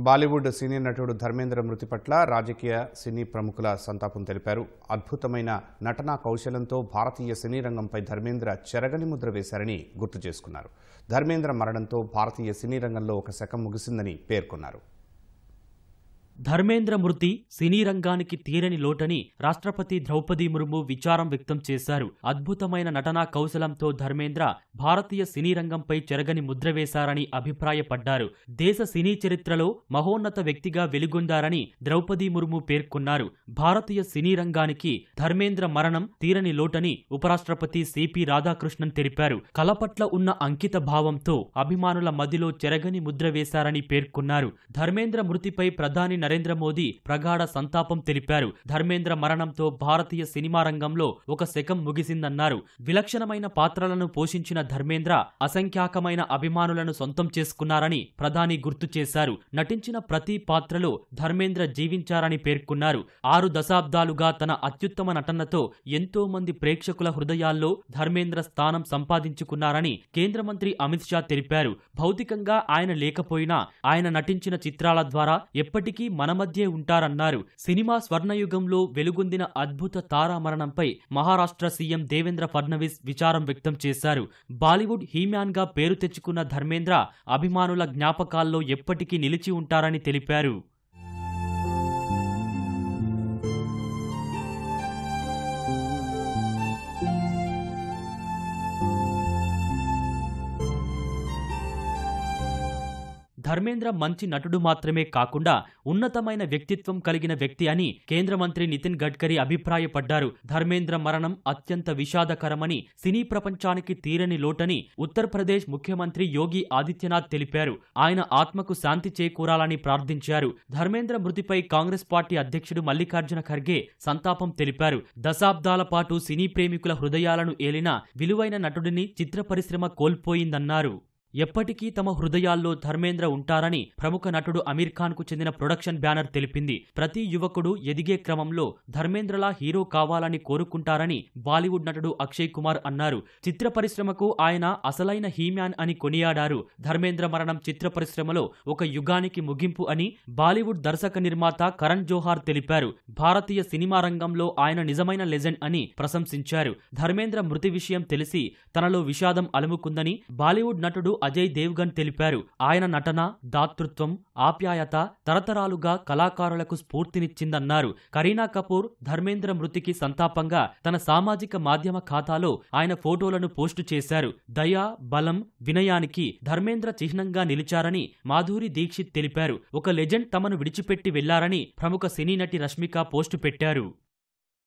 బాలీవుడ్ సినీ నటుడు ధర్మేంద్ర మృతి పట్ల రాజకీయ సినీ ప్రముఖుల సంతాపం తెలిపారు. అద్భుతమైన నటనా కౌశలంతో భారతీయ సినీ రంగంపై ధర్మేంద్ర చెరగని ముద్ర వేశారని గుర్తు చేసుకున్నారు. ధర్మేంద్ర మరణంతో భారతీయ సినీ రంగంలో ఒక శకం ముగిసిందని పేర్కొన్నారు. ధర్మేంద్ర మృతి సినీ రంగానికి తీరని లోటని రాష్ట్రపతి ద్రౌపది ముర్ము విచారం వ్యక్తం చేశారు. అద్భుతమైన నటనా కౌశలంతో ధర్మేంద్ర భారతీయ సినీ రంగంపై చెరగని ముద్ర వేశారని అభిప్రాయపడ్డారు. దేశ సినీ చరిత్రలో మహోన్నత వ్యక్తిగా వెలుగొందారని ద్రౌపది ముర్ము పేర్కొన్నారు. భారతీయ సినీ రంగానికి ధర్మేంద్ర మరణం తీరని లోటని ఉపరాష్ట్రపతి సిపి రాధాకృష్ణన్ తెలిపారు. కళ పట్ల ఉన్న అంకిత భావంతో అభిమానుల మదిలో చెరగని ముద్ర వేశారని పేర్కొన్నారు. ధర్మేంద్ర మృతిపై ప్రధాని నరేంద్ర మోదీ ప్రగాఢ సంతాపం తెలిపారు. ధర్మేంద్ర మరణంతో భారతీయ సినిమా రంగంలో ఒక శకం ముగిసిందన్నారు. విలక్షణమైన పాత్రలను పోషించిన ధర్మేంద్ర అసంఖ్యాకమైన అభిమానులను సొంతం చేసుకున్నారని ప్రధాని గుర్తు చేశారు. నటించిన ప్రతి పాత్రలో ధర్మేంద్ర జీవించారని పేర్కొన్నారు. 6 దశాబ్దాలుగా తన అత్యుత్తమ నటనతో ఎంతో మంది ప్రేక్షకుల హృదయాల్లో ధర్మేంద్ర స్థానం సంపాదించుకున్నారని కేంద్ర మంత్రి అమిత్ షా తెలిపారు. భౌతికంగా ఆయన లేకపోయినా ఆయన నటించిన చిత్రాల ద్వారా ఎప్పటికీ మన మధ్యే ఉంటారన్నారు. సినిమా స్వర్ణయుగంలో వెలుగొందిన అద్భుత తారా మరణంపై మహారాష్ట్ర సీఎం దేవేంద్ర ఫడ్నవీస్ విచారం వ్యక్తం చేశారు. బాలీవుడ్ హీమ్యాన్ గా పేరు తెచ్చుకున్న ధర్మేంద్ర అభిమానుల జ్ఞాపకాల్లో ఎప్పటికీ నిలిచి ఉంటారని తెలిపారు. ధర్మేంద్ర మంచి నటుడు మాత్రమే కాకుండా ఉన్నతమైన వ్యక్తిత్వం కలిగిన వ్యక్తి అని కేంద్ర మంత్రి నితిన్ గడ్కరీ అభిప్రాయపడ్డారు. ధర్మేంద్ర మరణం అత్యంత విషాదకరమని, సినీ ప్రపంచానికి తీరని లోటని ఉత్తరప్రదేశ్ ముఖ్యమంత్రి యోగి ఆదిత్యనాథ్ తెలిపారు. ఆయన ఆత్మకు శాంతి చేకూరాలని ప్రార్థించారు. ధర్మేంద్ర మృతిపై కాంగ్రెస్ పార్టీ అధ్యక్షుడు మల్లికార్జున ఖర్గే సంతాపం తెలిపారు. దశాబ్దాల పాటు సినీ ప్రేమికుల హృదయాలను ఏలిన విలువైన నటుడిని చిత్ర పరిశ్రమ కోల్పోయిందన్నారు. ఎప్పటికీ తమ హృదయాల్లో ధర్మేంద్ర ఉంటారని ప్రముఖ నటుడు అమీర్ ఖాన్ కు చెందిన ప్రొడక్షన్ బ్యానర్ తెలిపింది. ప్రతి యువకుడు ఎదిగే క్రమంలో ధర్మేంద్రలా హీరో కావాలని కోరుకుంటారని బాలీవుడ్ నటుడు అక్షయ్ కుమార్ అన్నారు. చిత్ర పరిశ్రమకు ఆయన అసలైన హీమ్యాన్ అని కొనియాడారు. ధర్మేంద్ర మరణం చిత్ర పరిశ్రమలో ఒక యుగానికి ముగింపు అని బాలీవుడ్ దర్శక నిర్మాత కరణ్ జోహార్ తెలిపారు. భారతీయ సినిమా రంగంలో ఆయన నిజమైన లెజెండ్ అని ప్రశంసించారు. ధర్మేంద్ర మృతి విషయం తెలిసి తనలో విషాదం అలుముకుందని బాలీవుడ్ నటుడు అజయ్ దేవ్గన్ తెలిపారు. ఆయన నటన, దాతృత్వం, ఆప్యాయత తరతరాలుగా కళాకారులకు స్ఫూర్తినిచ్చిందన్నారు. కరీనా కపూర్ ధర్మేంద్ర మృతికి సంతాపంగా తన సామాజిక మాధ్యమ ఖాతాలో ఆయన ఫోటోలను పోస్టు చేశారు. దయ, బలం, వినయానికి ధర్మేంద్ర చిహ్నంగా నిలిచారని మాధురి దీక్షిత్ తెలిపారు. ఒక లెజెండ్ తమను విడిచిపెట్టి వెళ్లారని ప్రముఖ సినీ నటి రష్మిక పోస్టు పెట్టారు.